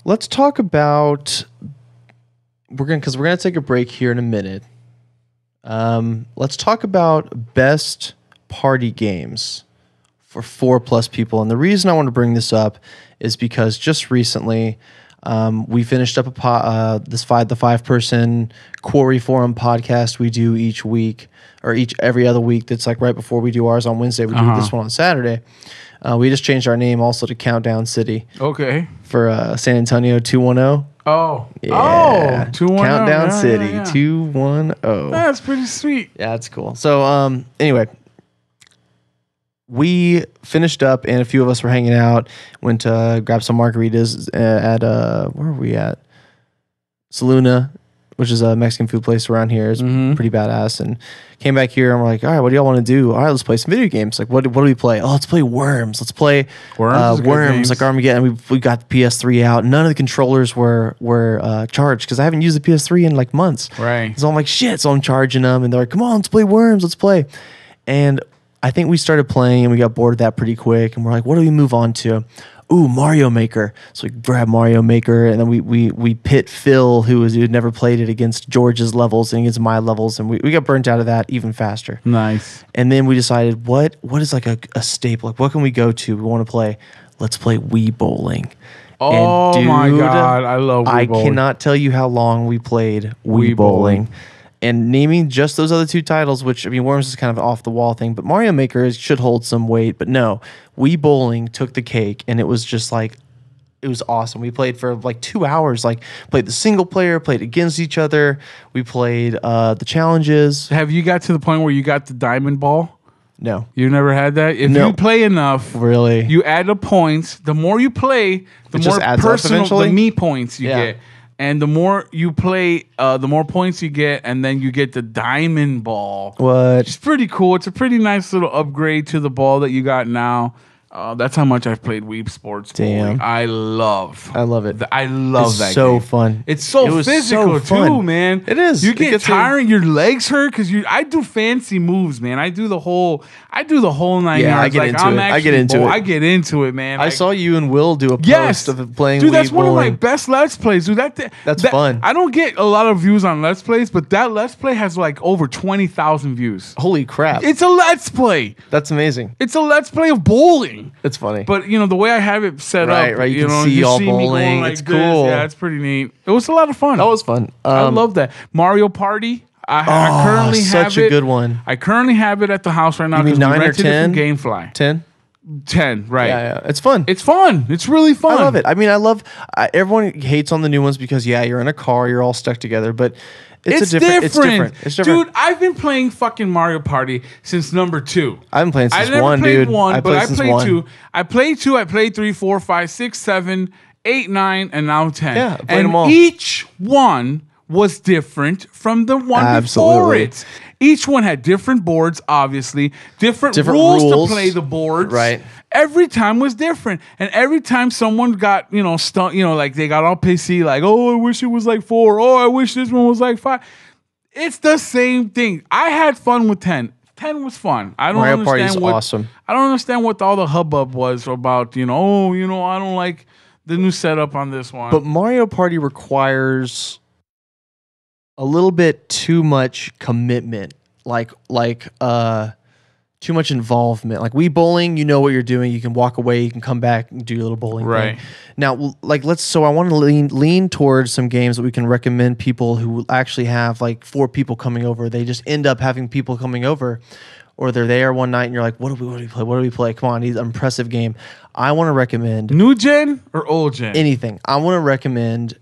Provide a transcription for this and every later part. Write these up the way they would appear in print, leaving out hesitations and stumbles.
Let's talk about because we're gonna take a break here in a minute. Let's talk about best party games for 4+ people. And the reason I want to bring this up is because just recently we finished up the 5-person Quarry Forum podcast we do each week, or every other week. That's like right before we do ours on Wednesday. We do this one on Saturday. We just changed our name also to Countdown City. Okay. For San Antonio 210. Oh. Yeah. Oh, 210. Countdown City, yeah. 210. That's pretty sweet. Yeah, that's cool. So, anyway, we finished up, and a few of us were hanging out. Went to grab some margaritas at where were we at? Saluna, which is a Mexican food place around here. It's pretty badass. And came back here, and we're like, all right, what do y'all want to do? All right, let's play some video games. Like, what do we play? Oh, let's play Worms. Let's play Worms, like Armageddon. We got the PS3 out. None of the controllers were charged because I haven't used the PS3 in like months. Right. So I'm like, shit. So I'm charging them, and they're like, come on, let's play Worms. Let's play. And I think we started playing, and we got bored of that pretty quick. And we're like, what do we move on to? Ooh, Mario Maker. So we grab Mario Maker, and then we pit Phil, who had never played it, against George's levels and against my levels, and we got burnt out of that even faster. Nice. And then we decided, what is like a staple? Like, what can we go to? We want to play. Let's play Wii Bowling. Oh, and dude, my God. I love Wii Bowling. I cannot tell you how long we played Wii Bowling. And naming just those other two titles, which, I mean, Worms is kind of an off-the-wall thing, but Mario Maker should hold some weight. But no, Wii Bowling took the cake, and it was just like, it was awesome. We played for like 2 hours, like played the single player, played against each other. We played the challenges. Have you got to the point where you got the diamond ball? No. You never had that? If you play enough, really, you add the points. The more you play, the more personal the me points you get. And the more you play, the more points you get, and then you get the diamond ball. What? It's pretty cool. It's a pretty nice little upgrade to the ball that you got now. That's how much I've played Wii Sports Bowling. I love it. I love it's that so game. Fun. It's so physical too, man. It is. You get tiring, your legs hurt because I do fancy moves, man. I do the whole 9 yards. I get into it, man. I saw you and Will do a post of playing Wii Bowling. That's one of my best Let's Plays, dude. That's fun. I don't get a lot of views on Let's Plays, but that Let's Play has like over 20,000 views. Holy crap. It's a Let's Play. That's amazing. It's a Let's Play of bowling. It's funny. But, you know, the way I have it set up, you can see all bowling. Like it's cool. Yeah, it's pretty neat. It was a lot of fun. That was fun. I love that. Mario Party. I currently have it. Such a good one. I currently have it at the house right now because we rented it from Gamefly. 10? 10, right. Yeah. It's fun. It's fun. It's really fun. I love it. I mean, everyone hates on the new ones because, you're in a car, you're all stuck together, but it's different. Dude, I've been playing fucking Mario Party since number 2. I've been playing since 1, dude. I never played 1, but I played 1. 2. I played 2, I played 3, 4, 5, 6, 7, 8, 9, and now 10. Yeah, I played them all. Each one was different from the one before it. Each one had different boards, obviously, different rules to play the boards. Right. Every time was different, and every time someone got like they got all pissy, like, oh, I wish it was like 4. Oh, I wish this one was like 5. It's the same thing. I had fun with 10. 10 was fun. Mario Party is awesome. I don't understand what all the hubbub was about. I don't like the new setup on this one. But Mario Party requires a little bit too much commitment, like too much involvement. Like Wii Bowling, you know what you're doing. You can walk away, you can come back and do your little bowling thing. Now, so I want to lean towards some games that we can recommend people who actually have like 4 people coming over. They just end up having people coming over, or they're there one night and you're like, what do we play? What do we play? Come on, he's an impressive game. I want to recommend new gen or old gen. Anything. I want to recommend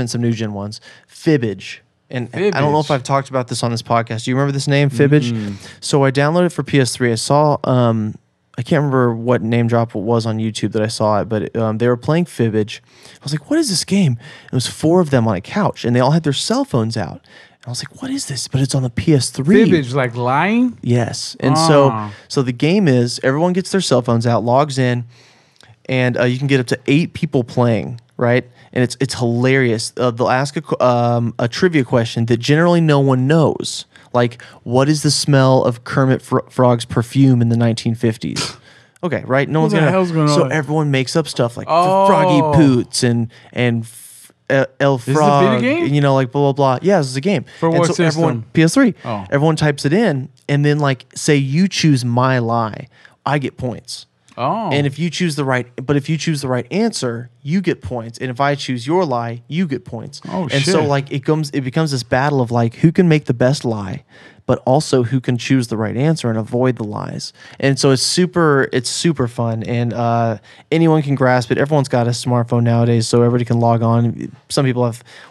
some new gen ones. Fibbage. And I don't know if I've talked about this on this podcast. Do you remember this name, Fibbage? So I downloaded it for PS3. I saw, I can't remember what name drop it was on YouTube that I saw it, but they were playing Fibbage. I was like, what is this game? It was 4 of them on a couch, and they all had their cell phones out. And I was like, what is this? But it's on the PS3. Fibbage, like lying? Yes. And so the game is, everyone gets their cell phones out, logs in, and you can get up to 8 people playing, right? And it's hilarious. They'll ask a trivia question that generally no one knows. Like, what is the smell of Kermit Frog's perfume in the 1950s? Okay, right? No one's the gonna. hell's going So on? everyone makes up stuff like Oh. Froggy Poots and El Is it a Frog. video game? You know, like blah blah blah. Yeah, this is a game. For and what so system? Everyone, PS3. Oh. Everyone types it in, and then like say you choose my lie, I get points. Oh. And if you choose the right answer, you get points. And if I choose your lie, you get points. Oh, and so shit. like it becomes this battle of like who can make the best lie, but also who can choose the right answer and avoid the lies. And so it's super fun, and anyone can grasp it. Everyone's got a smartphone nowadays, so everybody can log on.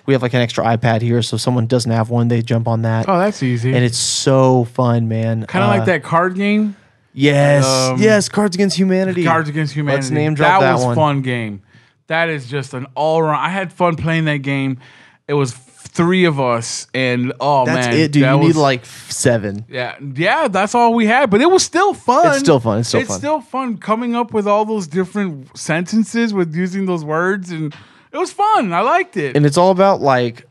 We have like an extra iPad here, so if someone doesn't have one, they jump on that. Oh, that's easy. And it's so fun, man. Kind of like that card game. Yes, yes, Cards Against Humanity. Cards Against Humanity. Let's name drop that was one. Fun game. That is just an all around. I had fun playing that game. It was 3 of us, and That's man, it, dude. that You was, need like 7. yeah. That's all we had, but it was still fun. It's still fun. It's still fun coming up with all those different sentences with using those words, and it was fun. I liked it. And it's all about like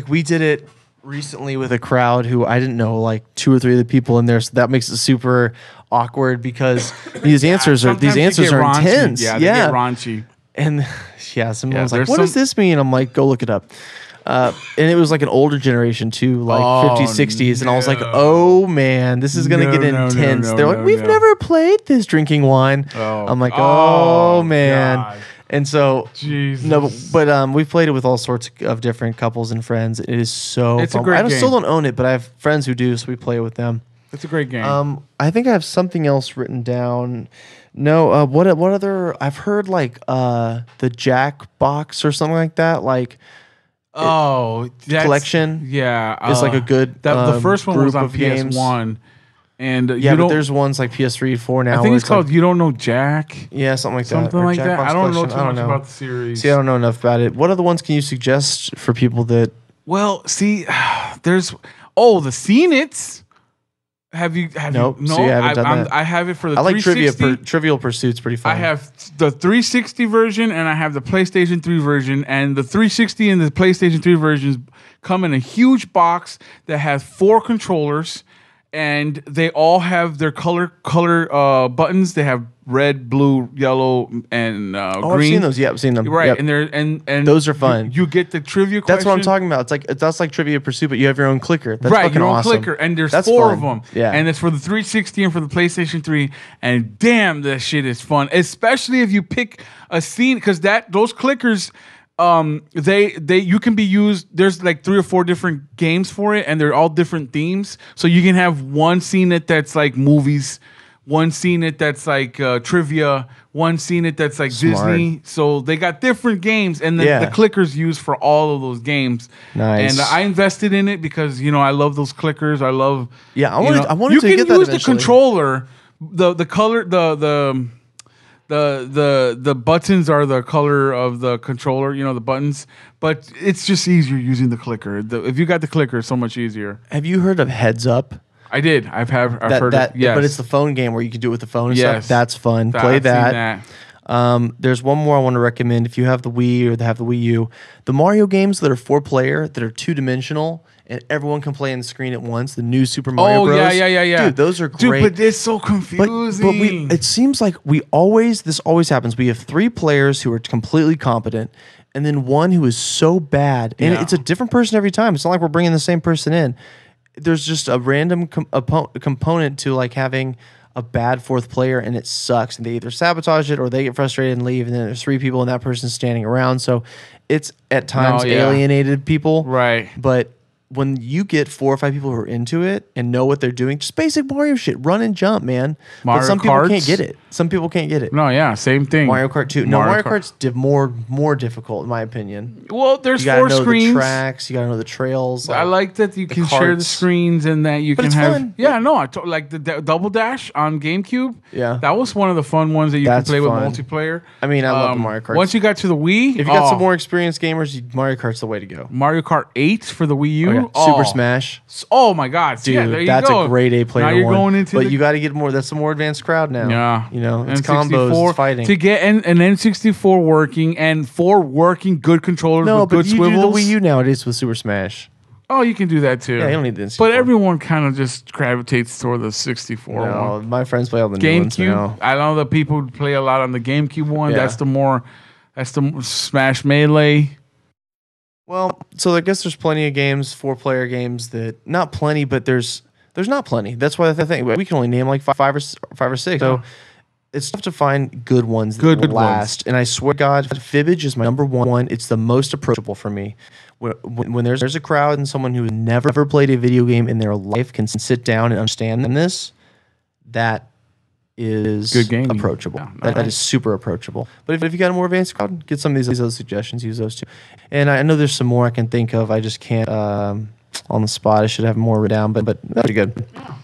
we did it recently with a crowd who I didn't know like 2 or 3 of the people in there, so that makes it super awkward because these answers are raunchy. intense. Yeah, they get raunchy. And someone's like, there's "What does this mean?" I'm like, "Go look it up." And it was like an older generation too, like 50s, 60s, and I was like, "Oh man, this is gonna get intense." They're like, "We've never played this drinking wine." I'm like, "Oh man." God. And so, Jesus. no, but we've played it with all sorts of different couples and friends. It is so It's fun. a great game. Still don't own it, but I have friends who do, so we play it with them. It's a great game. I think I have something else written down. No, what other? I've heard like the Jackbox or something like that. Like collection. Yeah, is like a good. The first one was group on of games. PS1, and Yeah, but there's ones like PS3, 4 now. I think where it's called like, You Don't Know Jack. Yeah, something like that. Something or like that. Jackbox I don't know collection. too I much don't know. about the series. See, I don't know enough about it. What other ones can you suggest for people that? Well, see, there's the Scenits. Have you? Nope. No, See, I haven't done that. I have it for the I like 360. Trivial Pursuit's pretty fun. I have the 360 version and I have the PlayStation 3 version, and the 360 and the PlayStation 3 versions come in a huge box that has 4 controllers, and they all have their color buttons. They have red, blue, yellow, and green. I've seen those. Yeah, I've seen them. Right, Yep. and they're and those are fun. You get the trivia question. That's what I'm talking about. That's like Trivia Pursuit, but you have your own clicker. That's right, fucking your own awesome. clicker, and there's That's 4 fun. of them. Yeah, and it's for the 360 and for the PlayStation 3. And damn, that shit is fun, especially if you pick a scene, because those clickers, you can be used. There's like 3 or 4 different games for it, and they're all different themes. So you can have one scene that's like movies, one scene that's like trivia, one scene that's like Smart. Disney. So they got different games, and the clickers used for all of those games. Nice. And I invested in it because I love those clickers. I love. Yeah, I wanted you to can get that use the eventually. controller, the color, the buttons are the color of the controller. The buttons, but it's just easier using the clicker. If you got the clicker, it's so much easier. Have you heard of Heads Up? I did. I've heard that. it. Yes. But it's the phone game where you can do it with the phone and Yes. stuff. That's fun. Play I've seen that. that. There's one more I want to recommend. If you have the Wii or have the Wii U, the Mario games that are 4-player, that are 2-dimensional, and everyone can play on the screen at once. The new Super Mario Bros. Yeah. Dude, those are great. Dude, but it's so confusing. It seems like this always happens. We have 3 players who are completely competent, and then one who is so bad, and it's a different person every time. It's not like we're bringing the same person in. There's just a random component to like having a bad 4th player, and it sucks. And they either sabotage it or they get frustrated and leave, and then there's 3 people and that person's standing around. So it's at times alienated people. Right. But when you get 4 or 5 people who are into it and know what they're doing, just basic Mario shit, run and jump, man. Mario but some people Karts? can't get it. Some people can't get it. No, yeah, same thing. Mario Kart 2. No, Mario Kart's more difficult in my opinion. Well, there's You gotta 4 know screens. the tracks. You gotta know the trails. I like that you can share the carts. screens and that you But can it's have. fun. Yeah, no, like the Double Dash on GameCube. Yeah. that was one of the fun ones that you That's can play fun. with multiplayer. I mean, I love the Mario Karts. Once you got to the Wii, If you got some more experienced gamers, Mario Kart's the way to go. Mario Kart 8 for the Wii U, Super Smash. Oh my God, Dude, yeah, there you that's go. a great A player Now you're one. going into but the- you got to get more. That's a more advanced crowd now. Yeah, it's combos, it's fighting. to get an N64 working and 4 working good controllers No, with but good you swivels. do the Wii U nowadays with Super Smash. Oh, you can do that too. Yeah, you don't need the N64. But everyone kind of just gravitates toward the 64 No, one. my friends play all the new ones now. GameCube. I know that people play a lot on the GameCube one. Yeah. That's the Smash Melee. Well, so I guess there's plenty of games, 4-player games that not plenty, but there's not plenty. That's why I think we can only name like five or six. So it's tough to find good ones that last. And I swear to God, Fibbage is my number one. It's the most approachable for me. When there's a crowd and someone who has never played a video game in their life can sit down and understand this, that is good game. Approachable. Yeah, that is super approachable. But if you got a more advanced crowd, get some of these other suggestions. Use those too. And I know there's some more I can think of. I just can't on the spot. I should have more written down, but that's pretty good. Yeah.